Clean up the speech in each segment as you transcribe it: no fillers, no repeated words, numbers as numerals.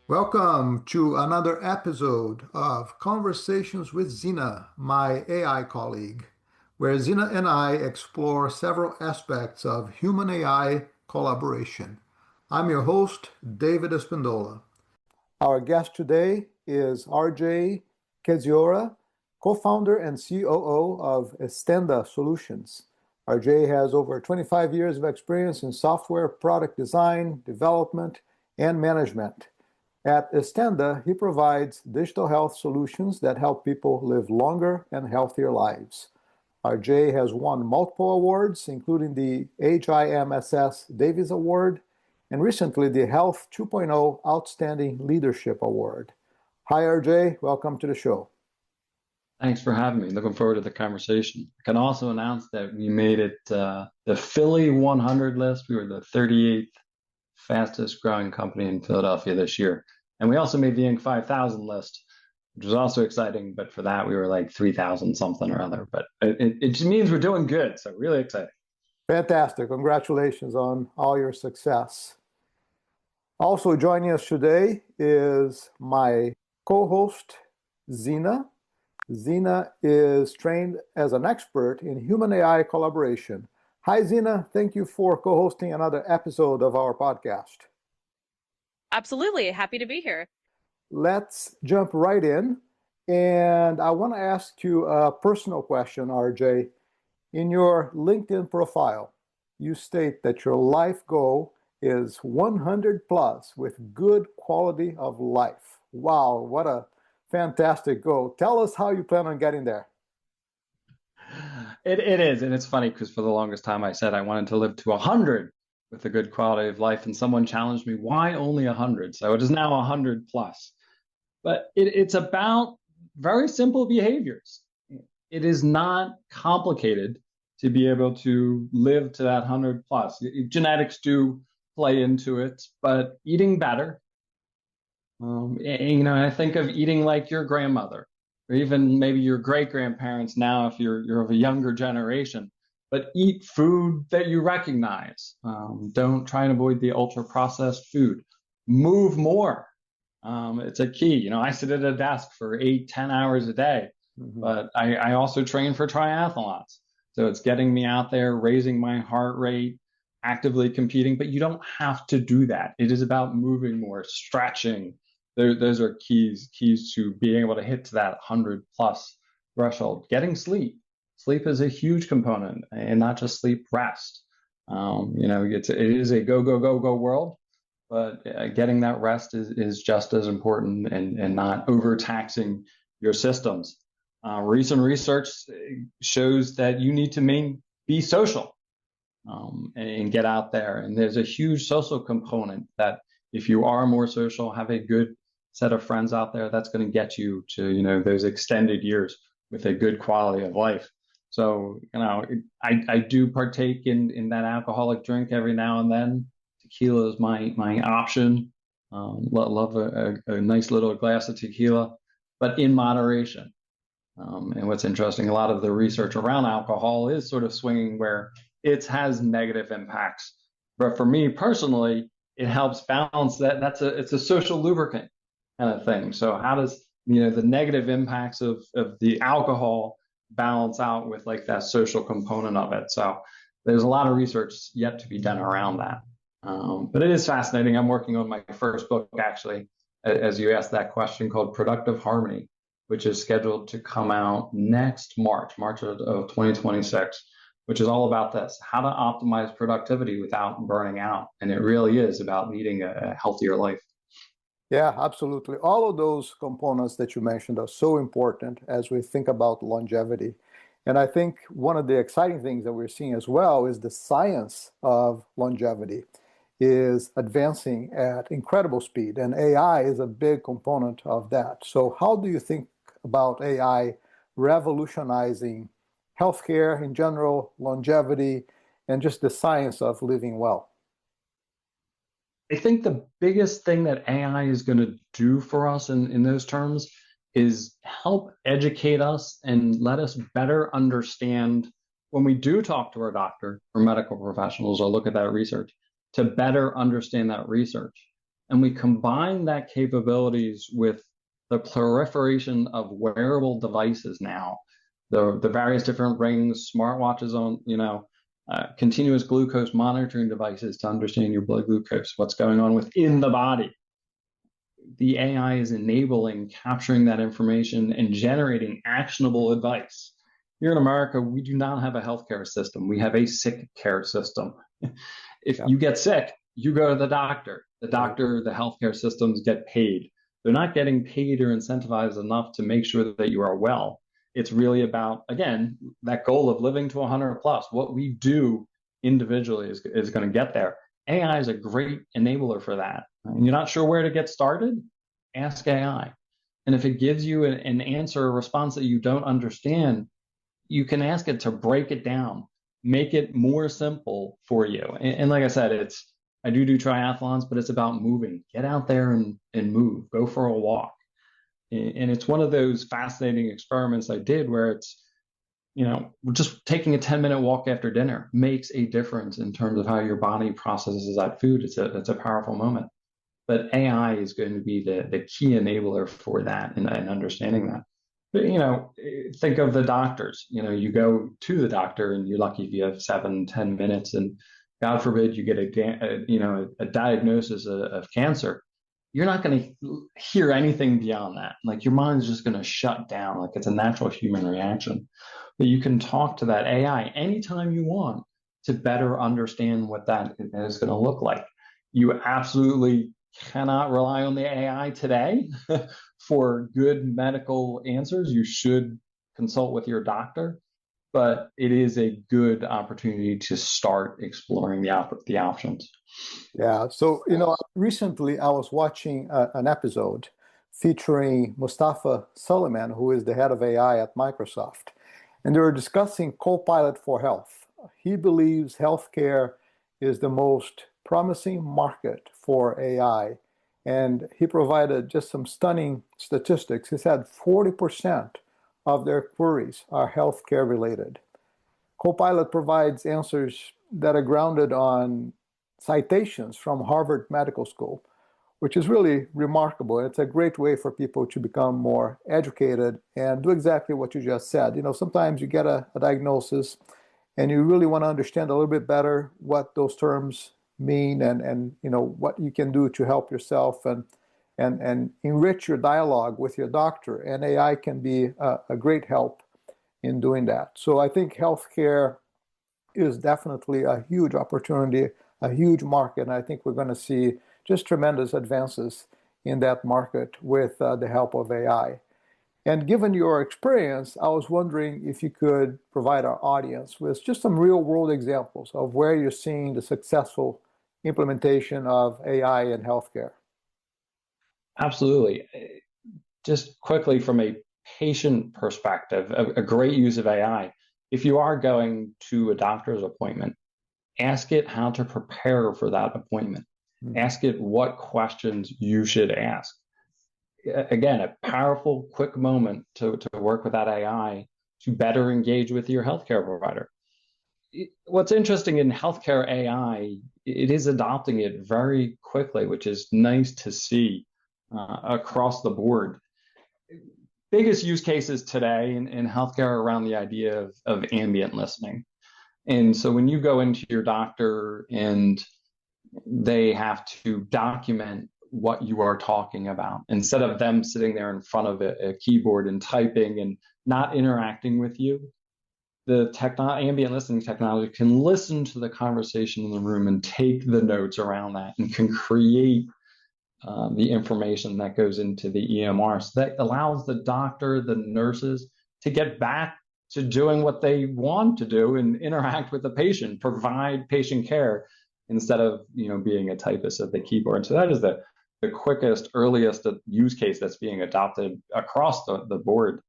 Welcome to another episode of Conversations with Zena, my AI colleague, where Zena and I explore several aspects of human AI collaboration. I'm your host, David Espindola. Our guest today is RJ Kedziora, co-founder and COO of Estenda Solutions. RJ has over 25 years of experience in software product design, development, and management. At Estenda, he provides digital health solutions that help people live longer and healthier lives. RJ has won multiple awards, including the HIMSS Davis Award and recently the Health 2.0 Outstanding Leadership Award. Hi, RJ. Welcome to the show. Thanks for having me. Looking forward to the conversation. I can also announce that we made it the Philly 100 list. We were the 38th fastest growing company in Philadelphia this year. And we also made the Inc. 5000 list, which was also exciting. But for that, we were like 3,000 something or other. But it just means we're doing good. So really exciting. Fantastic. Congratulations on all your success. Also joining us today is my co-host, Zena. Zena is trained as an expert in human AI collaboration. Hi, Zena. Thank you for co-hosting another episode of our podcast. Absolutely. Happy to be here. Let's jump right in. And I want to ask you a personal question, RJ. In your LinkedIn profile, you state that your life goal is 100 plus with good quality of life. Wow, what a fantastic goal. Tell us how you plan on getting there. It is, and it's funny because for the longest time I said I wanted to live to 100 with a good quality of life, and someone challenged me, why only 100? So it is now 100 plus. But it's about very simple behaviors. It is not complicated to be able to live to that 100 plus. Genetics do play into it, but eating better. I think of eating like your grandmother, or even maybe your great-grandparents now if you're of a younger generation. But eat food that you recognize. Don't try and avoid the ultra-processed food. Move more. It's a key. I sit at a desk for 8-10 hours a day, but I also train for triathlons. So it's getting me out there, raising my heart rate, actively competing, but you don't have to do that. It is about moving more, stretching. Those are keys to being able to hit to that 100 plus threshold. Getting sleep. Sleep is a huge component, and not just sleep, rest. It is a go world, but getting that rest is just as important and not overtaxing your systems. Recent research shows that you need to be social and get out there. And there's a huge social component that if you are more social, have a good set of friends out there, that's going to get you to, those extended years with a good quality of life. So, I do partake in that alcoholic drink every now and then. Tequila is my option. Love a nice little glass of tequila, but in moderation. And what's interesting, a lot of the research around alcohol is sort of swinging where it has negative impacts. But for me personally, it helps balance that. It's a social lubricant kind of thing. So how does the negative impacts of the alcohol balance out with like that social component of it? So there's a lot of research yet to be done around that. But it is fascinating. I'm working on my first book, actually, as you asked that question, called Productive Harmony, which is scheduled to come out next March of 2026, which is all about this, how to optimize productivity without burning out. And it really is about leading a healthier life. Yeah, absolutely. All of those components that you mentioned are so important as we think about longevity. And I think one of the exciting things that we're seeing as well is the science of longevity is advancing at incredible speed. And AI is a big component of that. So how do you think about AI revolutionizing healthcare in general, longevity, and just the science of living well? I think the biggest thing that AI is going to do for us in those terms is help educate us and let us better understand when we do talk to our doctor or medical professionals or look at that research, to better understand that research. And we combine that capabilities with the proliferation of wearable devices now, the various different rings, smartwatches on, continuous glucose monitoring devices to understand your blood glucose, what's going on within the body. The AI is enabling capturing that information and generating actionable advice. Here in America, we do not have a healthcare system. We have a sick care system. If you get sick, you go to the doctor. The doctor, the healthcare systems get paid. They're not getting paid or incentivized enough to make sure that you are well. It's really about, again, that goal of living to 100 plus. What we do individually is going to get there. AI is a great enabler for that. And you're not sure where to get started? Ask AI. And if it gives you an answer, a response that you don't understand, you can ask it to break it down, make it more simple for you. And like I said, I do triathlons, but it's about moving. Get out there and move. Go for a walk. And it's one of those fascinating experiments I did where it's, just taking a 10-minute walk after dinner makes a difference in terms of how your body processes that food. It's a powerful moment. But AI is going to be the key enabler for that and understanding that. But, think of the doctors. You go to the doctor and you're lucky if you have 7-10 minutes, and God forbid you get a diagnosis of cancer. You're not going to hear anything beyond that. Like, your mind's just going to shut down. Like, it's a natural human reaction. But you can talk to that AI anytime you want to better understand what that is going to look like. You absolutely cannot rely on the AI today for good medical answers. You should consult with your doctor, but it is a good opportunity to start exploring the options. Yeah. So, recently I was watching an episode featuring Mustafa Suleyman, who is the head of AI at Microsoft, and they were discussing Copilot for Health. He believes healthcare is the most promising market for AI. And he provided just some stunning statistics. He said 40% of their queries are healthcare related. Copilot provides answers that are grounded on citations from Harvard Medical School, which is really remarkable. It's a great way for people to become more educated and do exactly what you just said. Sometimes you get a diagnosis and you really want to understand a little bit better what those terms mean and what you can do to help yourself and enrich your dialogue with your doctor. And AI can be a great help in doing that. So I think healthcare is definitely a huge opportunity, a huge market, and I think we're going to see just tremendous advances in that market with the help of AI. And given your experience, I was wondering if you could provide our audience with just some real-world examples of where you're seeing the successful implementation of AI in healthcare. Absolutely. Just quickly, from a patient perspective, a great use of AI. If you are going to a doctor's appointment, ask it how to prepare for that appointment. Ask it what questions you should ask. Again, a powerful, quick moment to work with that AI to better engage with your healthcare provider. What's interesting in healthcare AI, it is adopting it very quickly, which is nice to see across the board. Biggest use cases today in healthcare are around the idea of ambient listening. And so when you go into your doctor and they have to document what you are talking about, instead of them sitting there in front of a keyboard and typing and not interacting with you, the ambient listening technology can listen to the conversation in the room and take the notes around that and can create the information that goes into the EMR. So that allows the doctor, the nurses, to get back to doing what they want to do and interact with the patient, provide patient care, instead of being a typist at the keyboard. So that is the quickest, earliest use case that's being adopted across the board.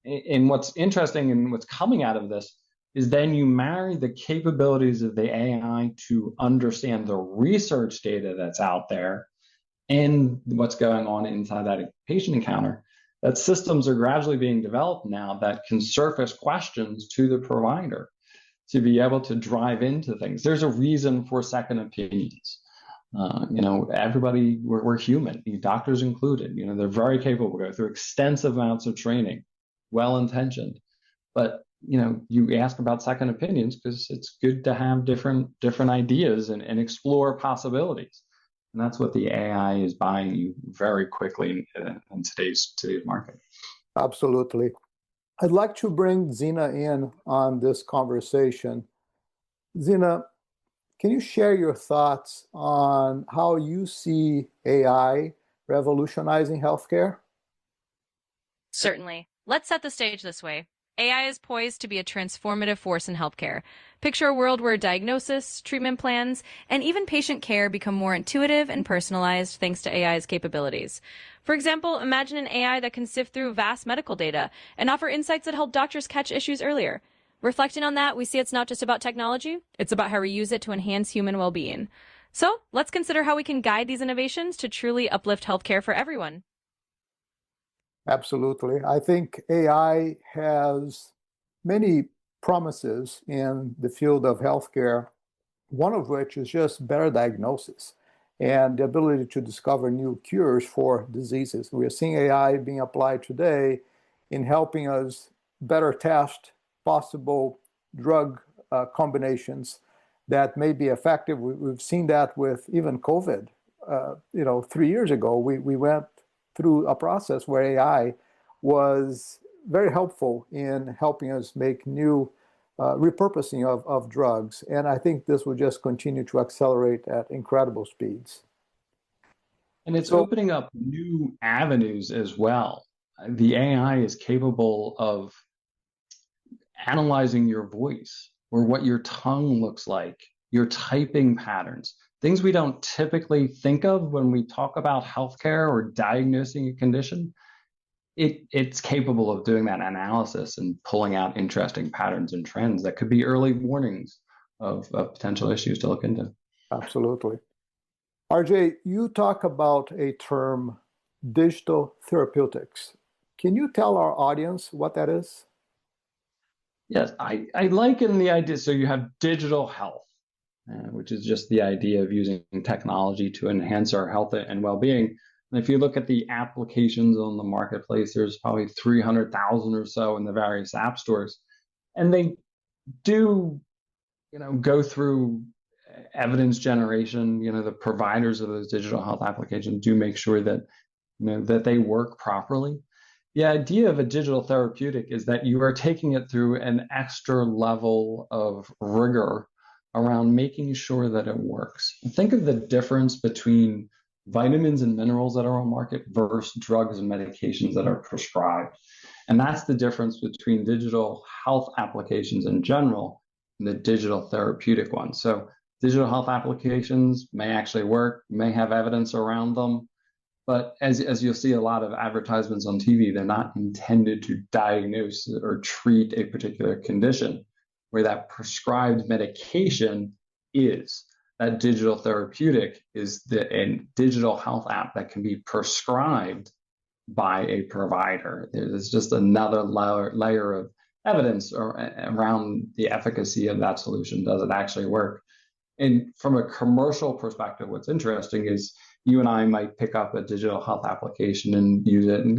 And what's interesting and what's coming out of this is then you marry the capabilities of the AI to understand the research data that's out there and what's going on inside that patient encounter. That systems are gradually being developed now that can surface questions to the provider to be able to drive into things. There's a reason for second opinions. Everybody, we're human, doctors included. They're very capable, go through extensive amounts of training, well-intentioned. But, you ask about second opinions because it's good to have different ideas and explore possibilities. And that's what the AI is buying you very quickly in today's market. Absolutely. I'd like to bring Zena in on this conversation. Zena, can you share your thoughts on how you see AI revolutionizing healthcare? Certainly. Let's set the stage this way. AI is poised to be a transformative force in healthcare. Picture a world where diagnosis, treatment plans, and even patient care become more intuitive and personalized thanks to AI's capabilities. For example, imagine an AI that can sift through vast medical data and offer insights that help doctors catch issues earlier. Reflecting on that, we see it's not just about technology, it's about how we use it to enhance human well-being. So, let's consider how we can guide these innovations to truly uplift healthcare for everyone. Absolutely. I think AI has many promises in the field of healthcare, one of which is just better diagnosis and the ability to discover new cures for diseases. We are seeing AI being applied today in helping us better test possible drug combinations that may be effective. We've seen that with even COVID. 3 years ago, we went through a process where AI was very helpful in helping us make new repurposing of drugs. And I think this will just continue to accelerate at incredible speeds. And it's opening up new avenues as well. The AI is capable of analyzing your voice or what your tongue looks like, your typing patterns, things we don't typically think of when we talk about healthcare or diagnosing a condition. It's capable of doing that analysis and pulling out interesting patterns and trends that could be early warnings of potential issues to look into. Absolutely. RJ, you talk about a term, digital therapeutics. Can you tell our audience what that is? Yes, I liken the idea. So you have digital health, which is just the idea of using technology to enhance our health and well-being. And if you look at the applications on the marketplace, there's probably 300,000 or so in the various app stores. And they do, go through evidence generation. The providers of those digital health applications do make sure that, that they work properly. The idea of a digital therapeutic is that you are taking it through an extra level of rigor around making sure that it works. Think of the difference between vitamins and minerals that are on market versus drugs and medications that are prescribed. And that's the difference between digital health applications in general and the digital therapeutic ones. So digital health applications may actually work, may have evidence around them, but as you'll see a lot of advertisements on TV, they're not intended to diagnose or treat a particular condition, where that prescribed medication is. That digital therapeutic is a digital health app that can be prescribed by a provider. There's just another layer of evidence around the efficacy of that solution. Does it actually work? And from a commercial perspective, what's interesting is you and I might pick up a digital health application and use it, and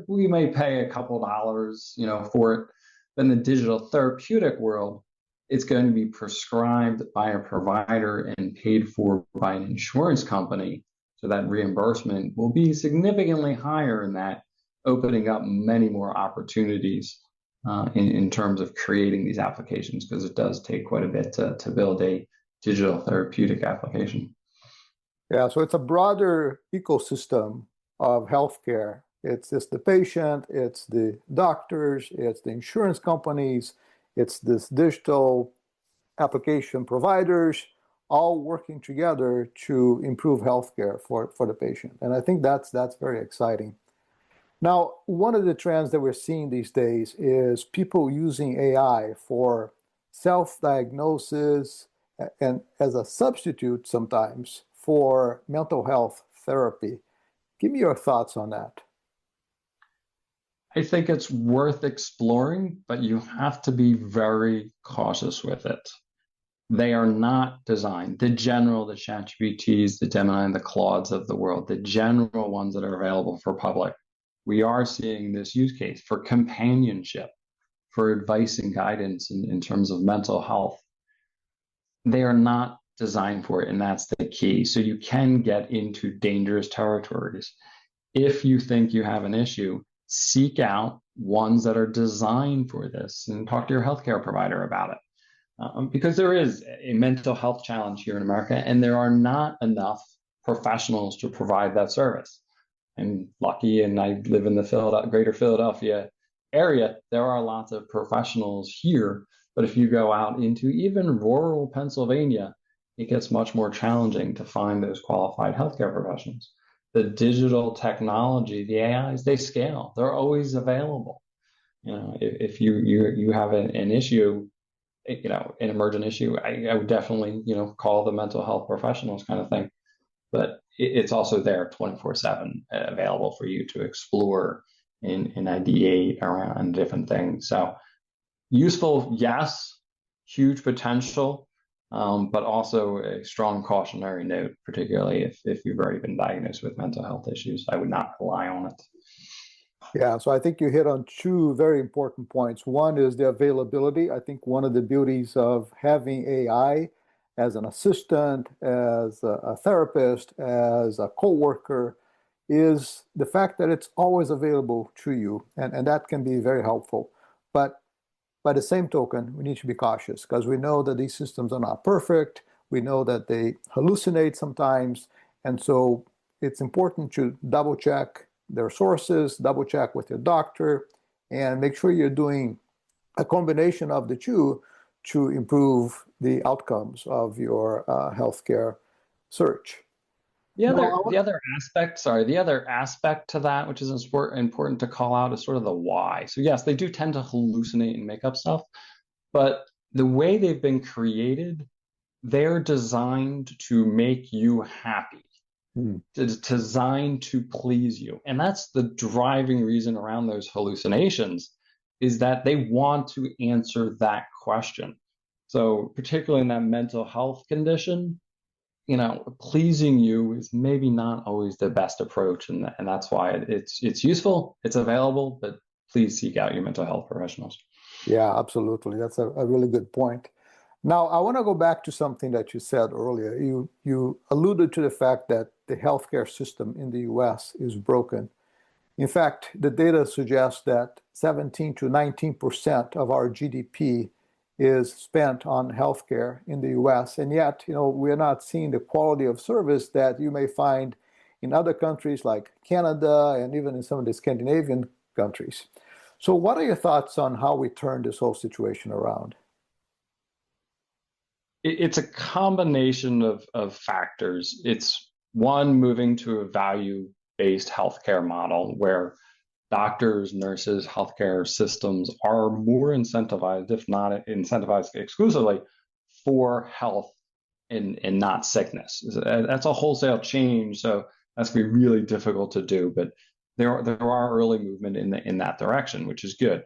we may pay a couple dollars, for it. But in the digital therapeutic world, it's going to be prescribed by a provider and paid for by an insurance company. So that reimbursement will be significantly higher in that, opening up many more opportunities in terms of creating these applications, because it does take quite a bit to build a digital therapeutic application. Yeah, so it's a broader ecosystem of healthcare. It's the patient, it's the doctors, it's the insurance companies, it's this digital application providers, all working together to improve healthcare for the patient. And I think that's very exciting. Now, one of the trends that we're seeing these days is people using AI for self-diagnosis and as a substitute sometimes for mental health therapy. Give me your thoughts on that. I think it's worth exploring, but you have to be very cautious with it. They are not designed. The ChatGPTs, the Gemini, and the Claudes of the world, the general ones that are available for public, we are seeing this use case for companionship, for advice and guidance in terms of mental health. They are not designed for it, and that's the key. So you can get into dangerous territories. If you think you have an issue, seek out ones that are designed for this and talk to your healthcare provider about it. Because there is a mental health challenge here in America, and there are not enough professionals to provide that service. I'm lucky, and I live in the greater Philadelphia area. There are lots of professionals here, but if you go out into even rural Pennsylvania, it gets much more challenging to find those qualified healthcare professionals. The digital technology, the AIs, they scale. They're always available. If you have an issue, an emergent issue, I would definitely, call the mental health professionals kind of thing. But it's also there 24/7 available for you to explore and ideate around different things. So useful, yes, huge potential, but also a strong cautionary note, particularly if you've already been diagnosed with mental health issues. I would not rely on it. Yeah, so I think you hit on two very important points. One is the availability. I think one of the beauties of having AI as an assistant, as a therapist, as a coworker, is the fact that it's always available to you, and that can be very helpful. But by the same token, we need to be cautious because we know that these systems are not perfect. We know that they hallucinate sometimes, and so it's important to double check their sources, double check with your doctor, and make sure you're doing a combination of the two to improve the outcomes of your healthcare search. The other aspect to that, which is important to call out, is sort of the why. So yes, they do tend to hallucinate and make up stuff, but the way they've been created, they're designed to make you happy. It's designed to please you. And that's the driving reason around those hallucinations, is that they want to answer that question. So particularly in that mental health condition, pleasing you is maybe not always the best approach. And that's why it's useful, it's available, but please seek out your mental health professionals. Yeah, absolutely. That's a really good point. Now, I want to go back to something that you said earlier. You alluded to the fact that the healthcare system in the US is broken. In fact, the data suggests that 17 to 19% of our GDP is spent on healthcare in the US, and yet, we're not seeing the quality of service that you may find in other countries like Canada and even in some of the Scandinavian countries. So what are your thoughts on how we turn this whole situation around? It's a combination of factors. It's one, moving to a value-based healthcare model where doctors, nurses, healthcare systems are more incentivized, if not incentivized exclusively, for health and not sickness. That's a wholesale change, so that's going to be really difficult to do, but there are early movement in that direction, which is good.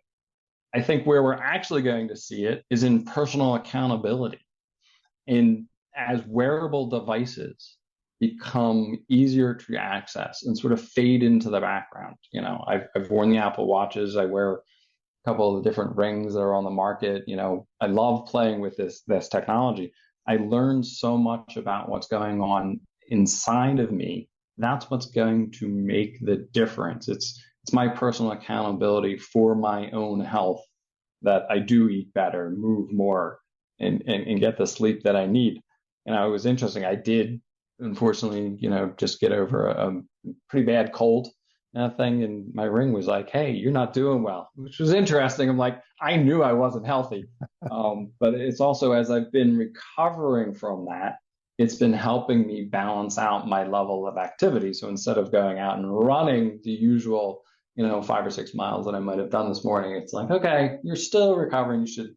I think where we're actually going to see it is in personal accountability. And as wearable devices become easier to access and sort of fade into the background, I've worn the Apple Watches. I wear a couple of the different rings that are on the market. I love playing with this technology. I learned so much about what's going on inside of me. That's what's going to make the difference. It's my personal accountability for my own health that I do eat better, move more, and get the sleep that I need. And it was interesting. I did, unfortunately, just get over a pretty bad cold thing. And my ring was like, hey, you're not doing well, which was interesting. I'm like, I knew I wasn't healthy. But it's also, as I've been recovering from that, it's been helping me balance out my level of activity. So instead of going out and running the usual, 5 or 6 miles that I might have done this morning, it's like, okay, you're still recovering. You should,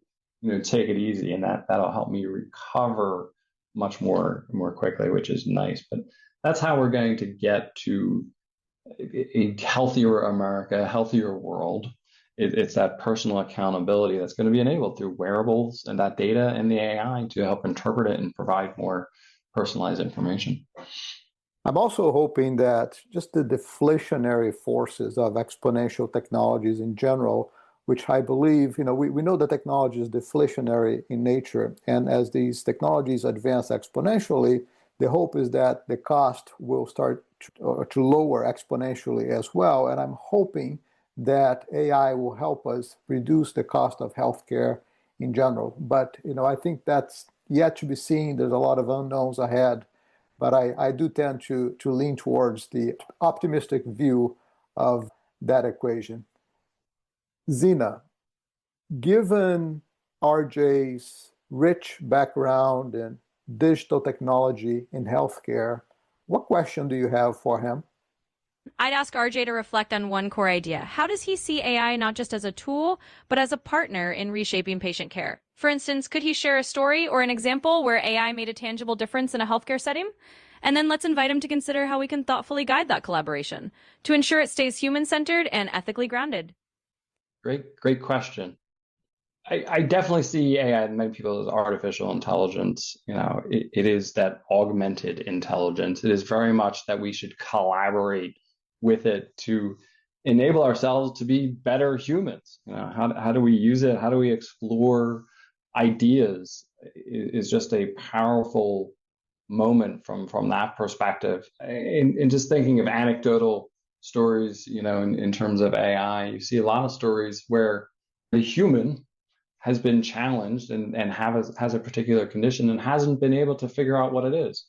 take it easy. And that'll help me recover much more quickly, which is nice. But that's how we're going to get to a healthier America, a healthier world. it's that personal accountability that's going to be enabled through wearables and that data and the AI to help interpret it and provide more personalized information. I'm also hoping that just the deflationary forces of exponential technologies in general, which I believe, we know that technology is deflationary in nature. And as these technologies advance exponentially, the hope is that the cost will start to lower exponentially as well. And I'm hoping that AI will help us reduce the cost of healthcare in general. But, I think that's yet to be seen. There's a lot of unknowns ahead. But I do tend to lean towards the optimistic view of that equation. Zena, given RJ's rich background in digital technology in healthcare, what question do you have for him? I'd ask RJ to reflect on one core idea. How does he see AI not just as a tool, but as a partner in reshaping patient care? For instance, could he share a story or an example where AI made a tangible difference in a healthcare setting? And then let's invite him to consider how we can thoughtfully guide that collaboration to ensure it stays human-centered and ethically grounded. Great question. I definitely see AI and many people as artificial intelligence. It is that augmented intelligence. It is very much that we should collaborate with it to enable ourselves to be better humans. How do we use it? How do we explore ideas? Is just a powerful moment from that perspective. And just thinking of anecdotal stories, in terms of AI, you see a lot of stories where the human has been challenged and has a particular condition and hasn't been able to figure out what it is.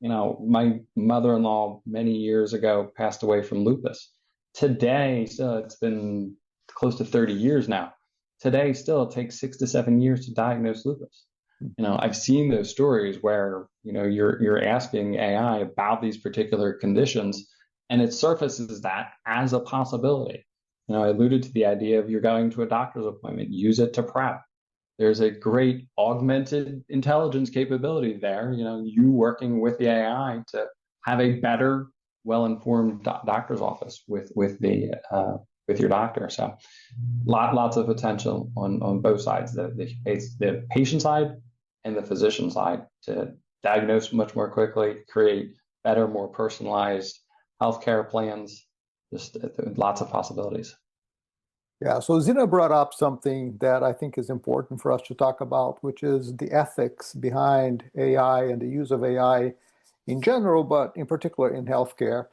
My mother-in-law many years ago passed away from lupus. Today, so it's been close to 30 years now. Today, still, it takes 6 to 7 years to diagnose lupus. I've seen those stories where, you're asking AI about these particular conditions, and it surfaces that as a possibility. I alluded to the idea of you're going to a doctor's appointment, use it to prep. There's a great augmented intelligence capability there, you working with the AI to have a better, well-informed doctor's office with your doctor. So lots of potential on both sides, the patient side and the physician side, to diagnose much more quickly, create better, more personalized healthcare plans. Just lots of possibilities. Yeah, so Zena brought up something that I think is important for us to talk about, which is the ethics behind AI and the use of AI in general, but in particular in healthcare.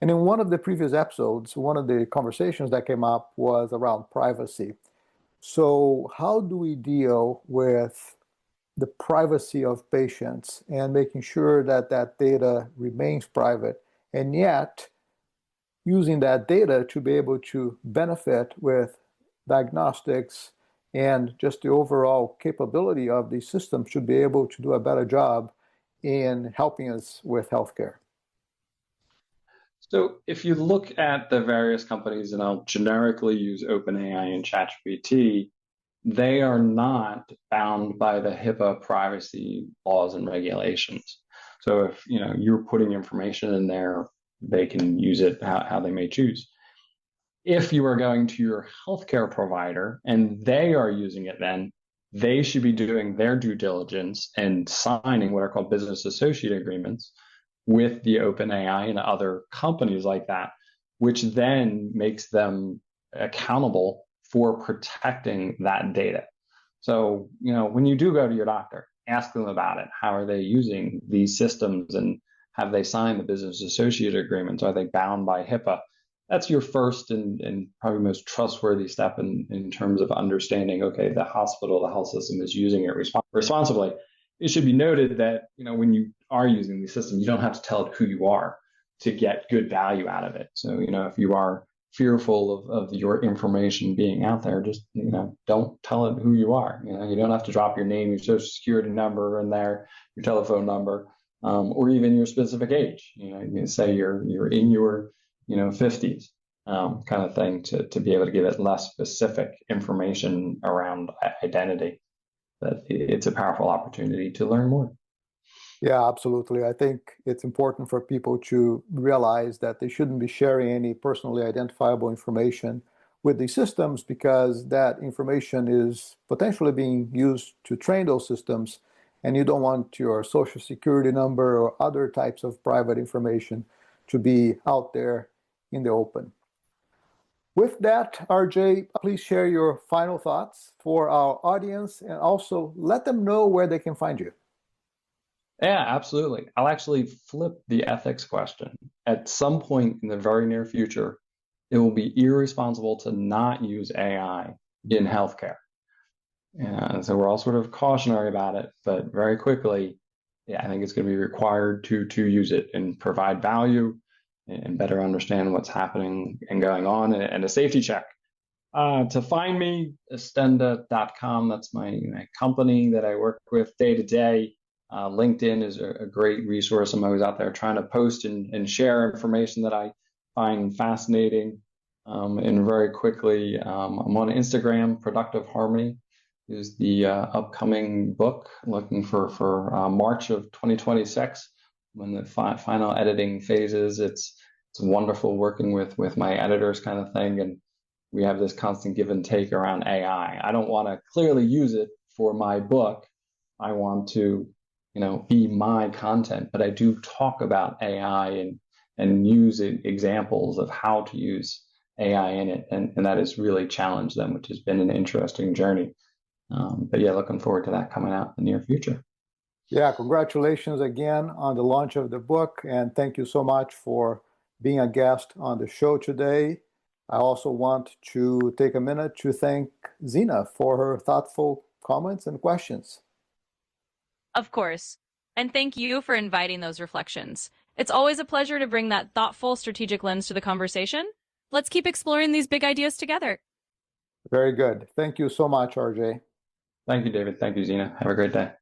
And in one of the previous episodes, one of the conversations that came up was around privacy. So how do we deal with the privacy of patients and making sure that that data remains private, and yet using that data to be able to benefit with diagnostics and just the overall capability of the system should be able to do a better job in helping us with healthcare? So if you look at the various companies, and I'll generically use OpenAI and ChatGPT, they are not bound by the HIPAA privacy laws and regulations. So if you're putting information in there, they can use it how they may choose. If you are going to your healthcare provider and they are using it, then they should be doing their due diligence and signing what are called business associate agreements with the OpenAI and other companies like that, which then makes them accountable for protecting that data. So, when you do go to your doctor, ask them about it. How are they using these systems, and have they signed the business associate agreements? Are they bound by HIPAA? That's your first and probably most trustworthy step in terms of understanding, okay, the hospital, the health system is using it responsibly. It should be noted that, when you are using the system, you don't have to tell it who you are to get good value out of it. So, if you are fearful of your information being out there, just, don't tell it who you are. You don't have to drop your name, your social security number in there, your telephone number, or even your specific age. You can say you're in your 50s, kind of thing, to be able to give it less specific information around identity. That it's a powerful opportunity to learn more. Yeah, absolutely. I think it's important for people to realize that they shouldn't be sharing any personally identifiable information with these systems because that information is potentially being used to train those systems, and you don't want your social security number or other types of private information to be out there in the open. With that, RJ, please share your final thoughts for our audience and also let them know where they can find you. Yeah, absolutely. I'll actually flip the ethics question. At some point in the very near future, it will be irresponsible to not use AI in healthcare. And so we're all sort of cautionary about it, but very quickly, yeah, I think it's going to be required to use it and provide value and better understand what's happening and going on, and a safety check. To find me, Estenda.com, that's my company that I work with day to day. LinkedIn is a great resource. I'm always out there trying to post and share information that I find fascinating. And very quickly, I'm on Instagram. Productive Harmony is the upcoming book, looking for March of 2026, when the final editing phases. It's wonderful working with my editors, kind of thing, and we have this constant give and take around AI. I don't want to clearly use it for my book. I want to, be my content, but I do talk about AI and use examples of how to use AI in it, and that has really challenged them, which has been an interesting journey. But yeah, looking forward to that coming out in the near future. Yeah, congratulations again on the launch of the book, and thank you so much for being a guest on the show today. I also want to take a minute to thank Zena for her thoughtful comments and questions. Of course. And thank you for inviting those reflections. It's always a pleasure to bring that thoughtful, strategic lens to the conversation. Let's keep exploring these big ideas together. Very good. Thank you so much, RJ. Thank you, David. Thank you, Zena. Have a great day.